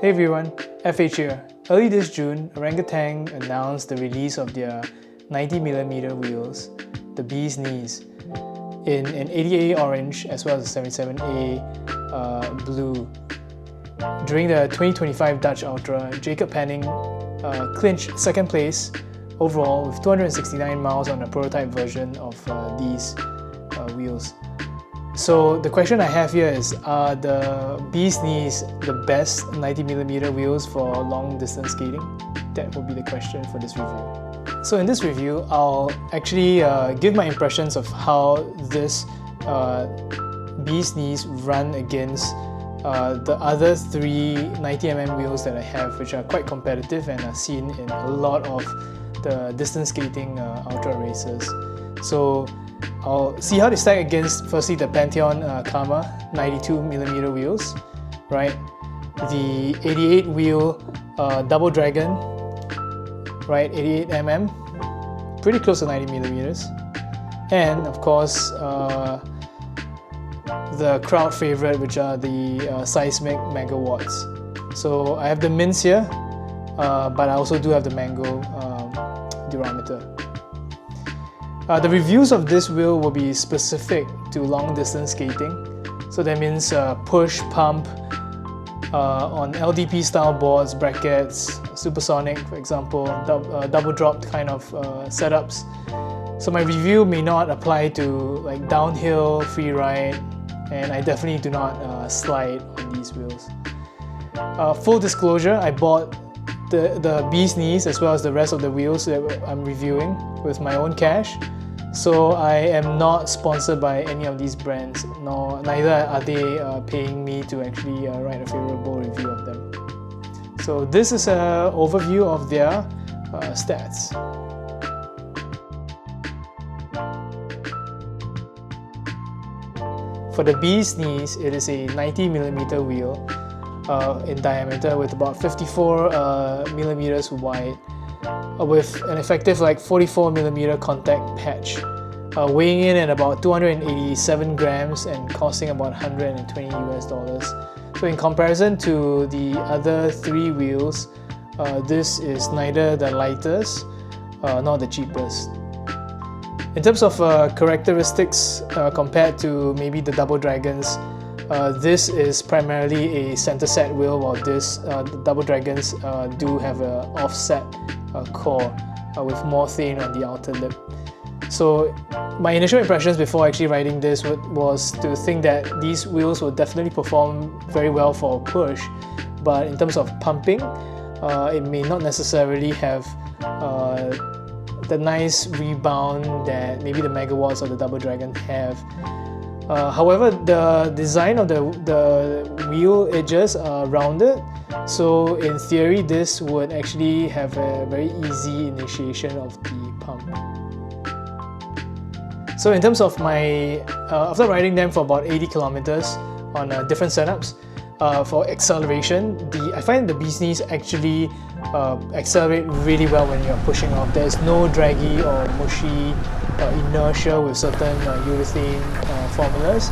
Hey everyone, FH here. Early this June, Orangatang announced the release of their 90mm wheels, the Bee's Knees, in an 80A orange as well as a 77A blue. During the 2025 Dutch Ultra, Jacob Panning clinched second place overall with 269 miles on a prototype version of these wheels. So the question I have here is, are the Bee's Knees the best 90mm wheels for long distance skating? That would be the question for this review. So in this review, I'll actually give my impressions of how this Bee's Knees run against the other three 90mm wheels that I have, which are quite competitive and are seen in a lot of the distance skating ultra races. So I'll see how they stack against, firstly, the Pantheon Karmas 92mm wheels, right? The 88 wheel Double Dragon, right? 88mm, pretty close to 90mm. And of course, the crowd favorite, which are the Seismic Megawatts. So I have the mints here, but I also do have the mango durometer. The reviews of this wheel will be specific to long distance skating. So that means push, pump on LDP style boards, brackets, supersonic, for example, double dropped kind of setups. So my review may not apply to like downhill, free ride, and I definitely do not slide on these wheels. Full disclosure, I bought the Bee's Knees as well as the rest of the wheels that I'm reviewing with my own cash. So I am not sponsored by any of these brands, neither are they paying me to actually write a favorable review of them. So this is an overview of their stats. For the Bee's Knees, it is a 90mm wheel in diameter with about 54mm wide, with an effective like 44mm contact patch, weighing in at about 287 grams and costing about $120 US. So in comparison to the other three wheels, this is neither the lightest nor the cheapest. In terms of characteristics compared to maybe the Double Dragons, this is primarily a center set wheel, while the Double Dragons do have an offset core with more thane on the outer lip. So my initial impressions before actually riding this was to think that these wheels will definitely perform very well for push, but in terms of pumping, it may not necessarily have the nice rebound that maybe the Megawatts or the Double Dragon have. However, the design of the wheel edges are rounded, so in theory this would actually have a very easy initiation of the pump. So in terms of my, after riding them for about 80 kilometers on different setups, for acceleration, I find the Bee's Knees actually accelerate really well when you're pushing off. There's no draggy or mushy inertia with certain urethane formulas,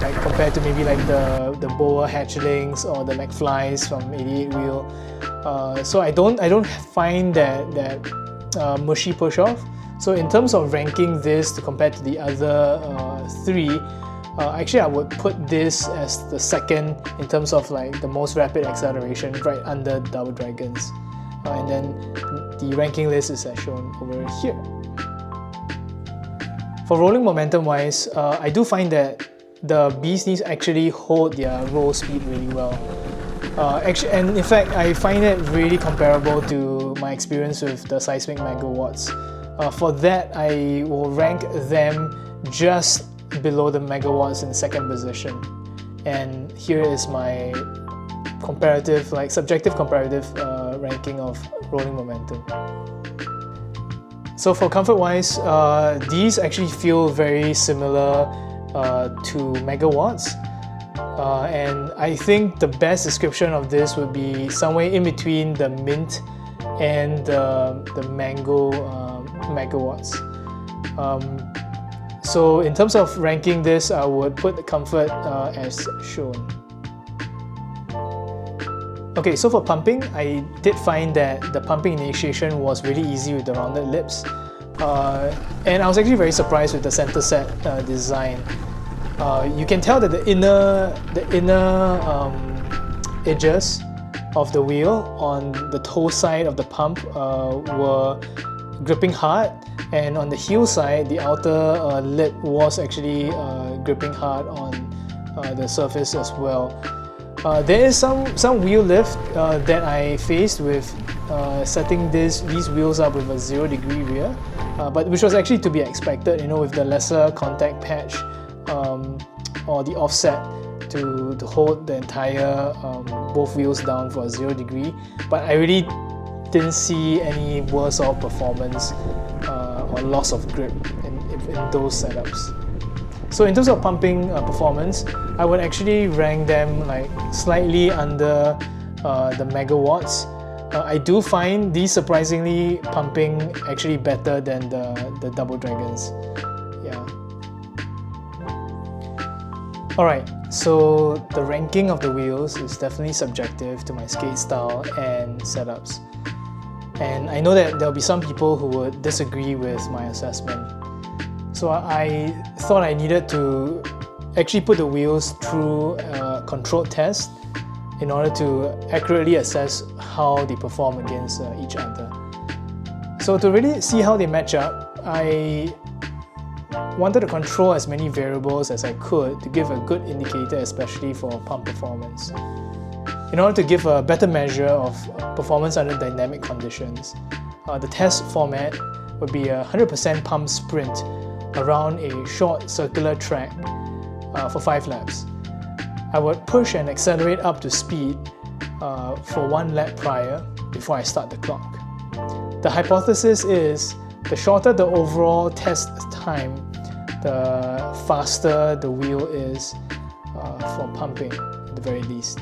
like compared to maybe like the Boa hatchlings or the McFlys from 88 wheel. So I don't find that mushy push off. So in terms of ranking this to compare to the other three, actually I would put this as the second in terms of like the most rapid acceleration, right under Double Dragons. And then the ranking list is as shown over here. For rolling momentum wise, I do find that the Bee's Knees actually hold their roll speed really well. And in fact, I find it really comparable to my experience with the Seismic Megawatts. For that, I will rank them just below the Megawatts in second position. And here is my comparative, like subjective comparative ranking of rolling momentum. So for comfort wise, these actually feel very similar to Megawatts. And I think the best description of this would be somewhere in between the mint and the mango Megawatts. So in terms of ranking this, I would put the comfort as shown. Okay, so for pumping, I did find that the pumping initiation was really easy with the rounded lips. And I was actually very surprised with the center set design. You can tell that the inner edges of the wheel on the toe side of the pump were gripping hard, and on the heel side, the outer lip was actually gripping hard on the surface as well. There is some wheel lift that I faced with setting these wheels up with a 0-degree rear, but which was actually to be expected, with the lesser contact patch or the offset to hold the entire both wheels down for a 0-degree. But I really didn't see any worse off performance or loss of grip in those setups. So in terms of pumping performance, I would actually rank them like slightly under the megawatts. I do find these surprisingly pumping actually better than the Double Dragons. Yeah. Alright, so the ranking of the wheels is definitely subjective to my skate style and setups. And I know that there'll be some people who would disagree with my assessment. So I thought I needed to actually put the wheels through a controlled test in order to accurately assess how they perform against each other. So to really see how they match up, I wanted to control as many variables as I could to give a good indicator, especially for pump performance. In order to give a better measure of performance under dynamic conditions, the test format would be a 100% pump sprint around a short circular track for 5 laps. I would push and accelerate up to speed for 1 lap prior before I start the clock. The hypothesis is the shorter the overall test time, the faster the wheel is for pumping at the very least.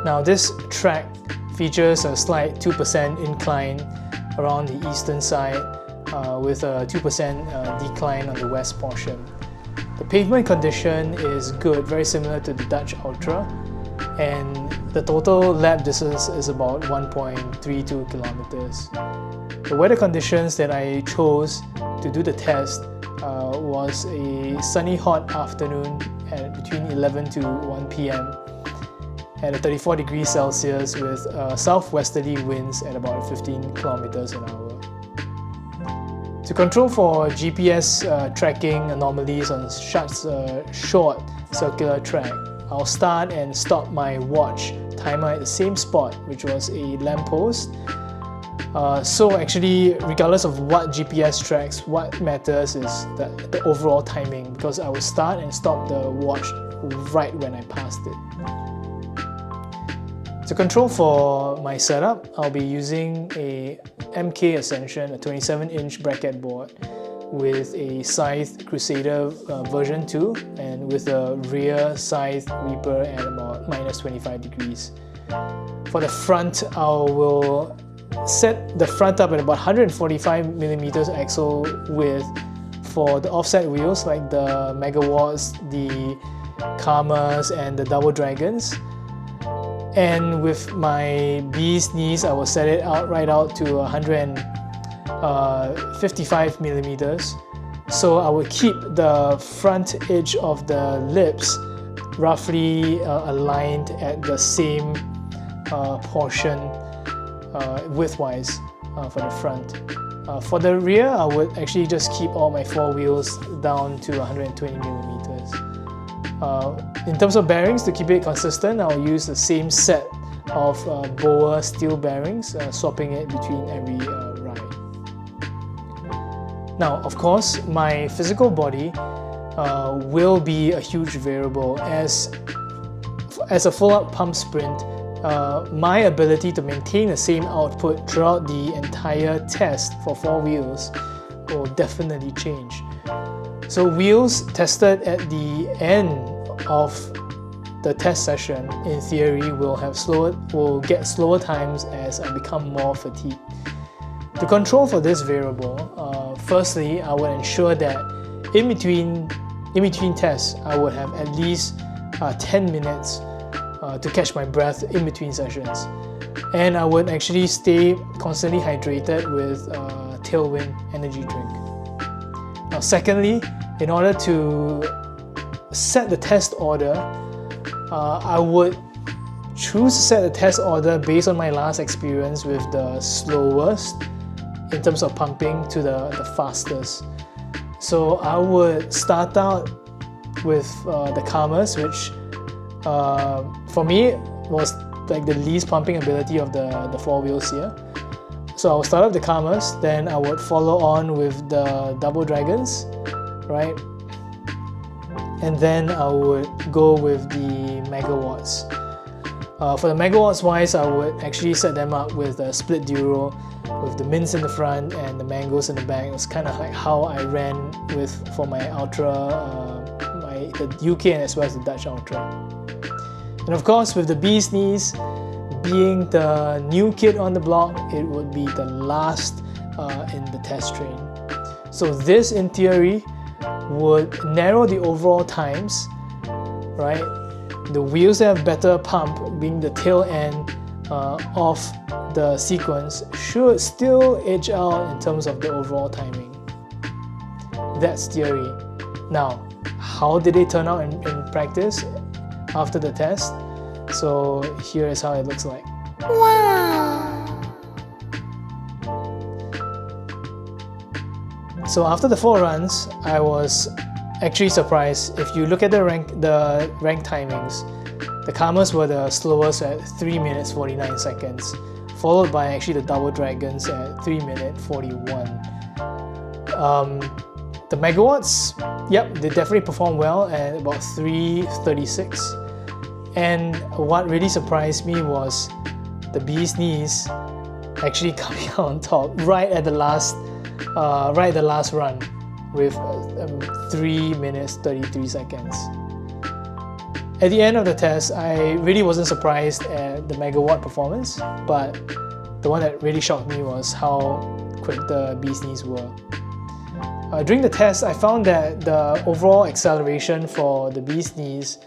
Now this track features a slight 2% incline around the eastern side with a 2% decline on the west portion. The pavement condition is good, very similar to the Dutch Ultra, and the total lap distance is about 1.32 kilometers. The weather conditions that I chose to do the test was a sunny hot afternoon at between 11 to 1 p.m. at a 34 degrees Celsius with southwesterly winds at about 15 kilometers an hour. To control for GPS tracking anomalies on such a short circular track, I'll start and stop my watch timer at the same spot, which was a lamppost. So actually, regardless of what GPS tracks, what matters is the overall timing, because I will start and stop the watch right when I passed it. To control for my setup, I'll be using a MK Ascension, a 27-inch bracket board with a Scythe Crusader version 2 and with a rear Scythe Reaper at about minus 25 degrees. For the front, I will set the front up at about 145mm axle width for the offset wheels like the Megawatts, the Karmas and the Double Dragons. And with my Bee's knees, I will set it right out to 155mm. So I would keep the front edge of the lips roughly aligned at the same portion widthwise for the front. For the rear, I would actually just keep all my 4 wheels down to 120mm. In terms of bearings, to keep it consistent, I'll use the same set of Boa steel bearings, swapping it between every ride. Now, of course, my physical body will be a huge variable. As a full-out pump sprint, my ability to maintain the same output throughout the entire test for 4 wheels will definitely change. So wheels tested at the end of the test session, in theory, will get slower times as I become more fatigued. To control for this variable, firstly, I would ensure that in between tests, I would have at least 10 minutes to catch my breath in between sessions. And I would actually stay constantly hydrated with Tailwind energy drink. Now secondly, in order to set the test order, I would choose to set the test order based on my last experience with the slowest in terms of pumping to the fastest. So I would start out with the Karmas, which for me was like the least pumping ability of the four wheels here. So I would start up the Karmas, then I would follow on with the Double Dragons, right? And then I would go with the Megawatts. For the Megawatts wise, I would actually set them up with a split duro, with the mints in the front and the mangoes in the back. It was kind of like how I ran for my Ultra, the UK and as well as the Dutch Ultra. And of course, with the Bee's Knees being the new kid on the block, it would be the last in the test train. So this, in theory, would narrow the overall times, right? The wheels that have better pump, being the tail end of the sequence, should still edge out in terms of the overall timing. That's theory. Now, how did it turn out in practice after the test? So here is how it looks like. Wow! So after the 4 runs, I was actually surprised. If you look at the rank timings, the Karmas were the slowest at 3 minutes 49 seconds, followed by actually the Double Dragons at 3 minutes 41. The Megawatts, yep, they definitely performed well at about 3:36. And what really surprised me was the Bee's Knees actually coming out on top right at the last run with 3 minutes 33 seconds. At the end of the test, I really wasn't surprised at the megawatt performance, but the one that really shocked me was how quick the Bee's Knees were. During the test, I found that the overall acceleration for the Bee's Knees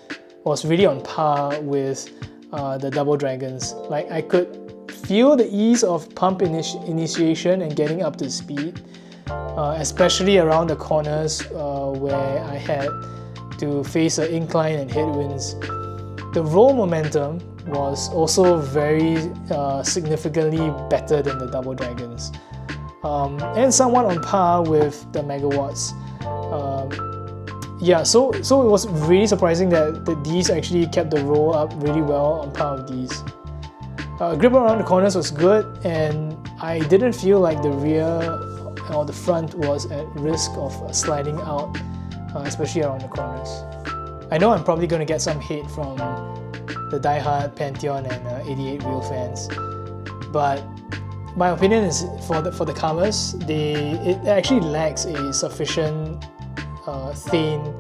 was really on par with the Double Dragons. Like, I could feel the ease of pump initiation and getting up to speed, especially around the corners where I had to face an incline and headwinds. The roll momentum was also very significantly better than the Double Dragons, and somewhat on par with the Megawatts. Yeah, so it was really surprising that these actually kept the roll up really well on par with these. Grip around the corners was good, and I didn't feel like the rear or the front was at risk of sliding out, especially around the corners. I know I'm probably going to get some hate from the diehard Pantheon and 88 wheel fans, but my opinion is for the Karmas, it actually lacks a sufficient thin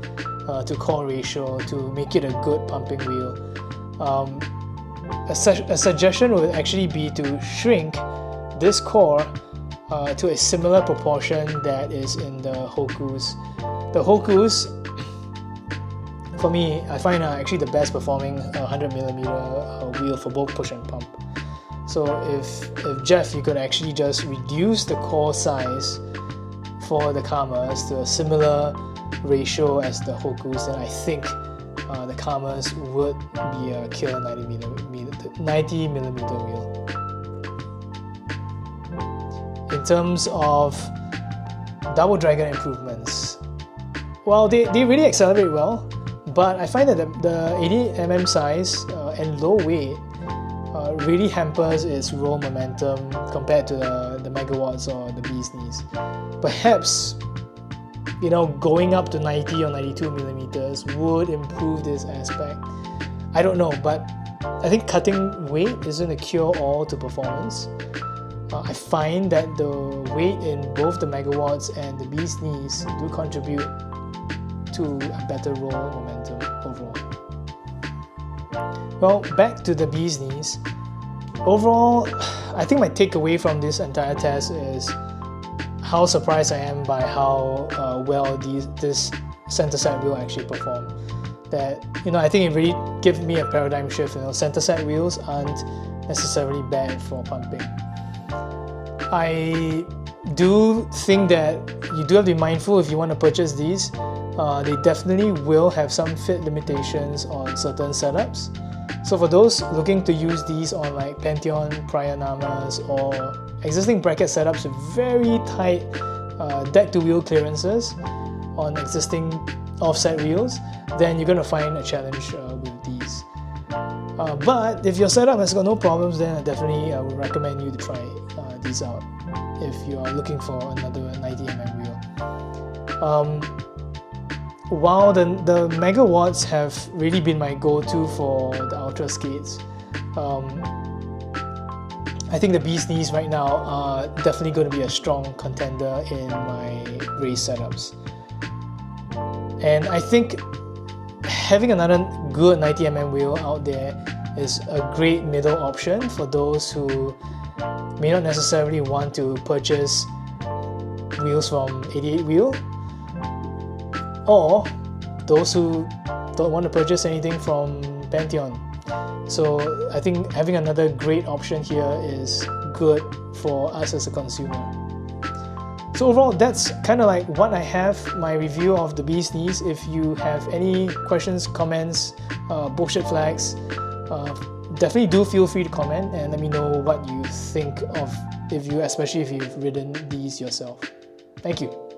to core ratio to make it a good pumping wheel. A suggestion would actually be to shrink this core to a similar proportion that is in the Hokus. The Hokus, for me, I find are actually the best performing 100mm wheel for both push and pump. So if Jeff, you could actually just reduce the core size for the Karmas to a similar ratio as the Hokus, then I think the Karmas would be a killer 90mm wheel. In terms of Double Dragon improvements, well, they really accelerate well, but I find that the 80mm size and low weight really hampers its roll momentum compared to the Megawatts or the Bee's Knees. Perhaps, going up to 90 or 92mm would improve this aspect. I don't know, but I think cutting weight isn't a cure-all to performance. I find that the weight in both the Megawatts and the Bee's Knees do contribute to a better roll momentum overall. Well, back to the Bee's Knees. Overall, I think my takeaway from this entire test is how surprised I am by how well this center set wheel actually performed. that, I think it really gave me a paradigm shift. Center set wheels aren't necessarily bad for pumping. I do think that you do have to be mindful if you want to purchase these. They definitely will have some fit limitations on certain setups. So for those looking to use these on like Pantheon Karmas or existing bracket setups with very tight deck to wheel clearances on existing offset wheels, then you're going to find a challenge with these. But if your setup has got no problems, then I definitely would recommend you to try these out if you are looking for another 90mm wheel. While the megawatts have really been my go-to for the ultra skates, I think the Bee's Knees right now are definitely going to be a strong contender in my race setups. And I think having another good 90mm wheel out there is a great middle option for those who may not necessarily want to purchase wheels from 88 Wheel, or those who don't want to purchase anything from Pantheon. So I think having another great option here is good for us as a consumer. So overall, that's kind of like what I have, my review of the Bee's Knees. If you have any questions, comments, bullshit flags, definitely do feel free to comment and let me know what you think of, especially if you've ridden these yourself. Thank you.